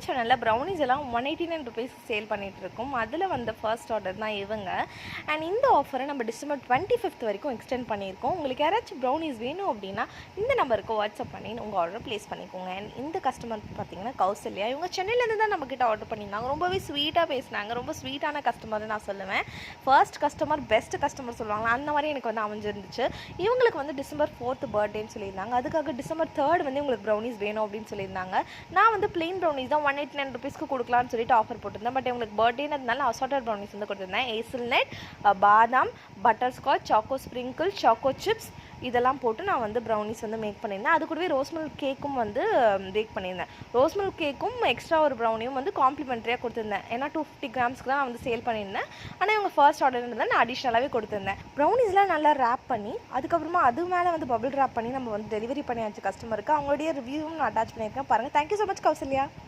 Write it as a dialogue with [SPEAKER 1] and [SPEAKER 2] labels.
[SPEAKER 1] சேனலில் ப்ரௌனிஸ் எல்லாம் 189 rupees sale பண்ணிகிட்டு இருக்கோம். அதில் வந்து ஃபர்ஸ்ட் ஆர்டர் தான் இவங்க. அண்ட் இந்த ஆஃபரை நம்ம டிசம்பர் 25th வரைக்கும் எக்ஸ்டெண்ட் பண்ணியிருக்கோம். உங்களுக்கு யாராச்சும் ப்ரௌனிஸ் வேணும் அப்படின்னா இந்த நம்பருக்கு வாட்ஸ்அப் பண்ணி உங்கள் ஆர்டர் ப்ளேஸ் பண்ணிக்கோங்க. அண்ட் இந்த கஸ்டமர் பார்த்தீங்கன்னா கௌசல்யா, இவங்க சென்னையிலேருந்து தான் நம்மக்கிட்ட ஆர்டர் பண்ணியிருந்தாங்க. ரொம்பவே ஸ்வீட்டாக பேசினாங்க. ரொம்ப ஸ்வீட்டான கஸ்டமர் நான் சொல்லுவேன். ஃபர்ஸ்ட் கஸ்டமர் பெஸ்ட் கஸ்டமர் சொல்லுவாங்க, அந்த மாதிரி எனக்கு வந்து அமைஞ்சிருந்துச்சு. இவங்களுக்கு வந்து டிசம்பர் 4th பர்த்டேன்னு சொல்லியிருந்தாங்க. அதுக்காக டிசம்பர் 3rd வந்து உங்களுக்கு ப்ரௌனிஸ் வேணும் அப்படின்னு சொல்லியிருந்தாங்க. நான் வந்து பிளெயின் ப்ரௌனிஸ் தான் 189 ருபீஸ்க்கு கொடுக்கலான்னு சொல்லிட்டு ஆஃபர் போட்டிருந்தேன். பட் உங்களுக்கு பர்த்டேனதுனால அசார்ட்டட் ப்ரௌனிஸ் வந்து கொடுத்துருந்தேன். ஏசில்நட், பாதாம், butterscotch, choco sprinkle, choco chips இதெல்லாம் போட்டு நான் வந்து ப்ரௌனிஸ் வந்து மேக் பண்ணியிருந்தேன். அது கூடவே ரோஸ் மில்க் கேக்கும் வந்து பேக் பண்ணியிருந்தேன். ரோஸ் மில்க் கேக்கும் எக்ஸ்ட்ரா ஒரு ப்ரௌனியும் வந்து காம்ப்ளிமெண்ட்ரியாக கொடுத்துருந்தேன். ஏன்னா 250 கிராம்ஸ்க்கு தான் நான் வந்து சேல் பண்ணியிருந்தேன். ஆனால் இவங்க ஃபர்ஸ்ட் ஆர்டர் இருந்தால் நான் அடிஷ்னலாகவே கொடுத்துருந்தேன். ப்ரௌனிஸ்லாம் நல்லா ரேப் பண்ணி அதுக்கப்புறமா அது மேலே வந்து பபிள் ரேப் பண்ணி நம்ம வந்து டெலிவரி பண்ணியாச்சு கஸ்டமருக்கு. அவங்களுடைய ரிவ்யூவும் நான் அட்டாச் பண்ணியிருக்கேன். பாருங்கள். Thank you so much Kausalya.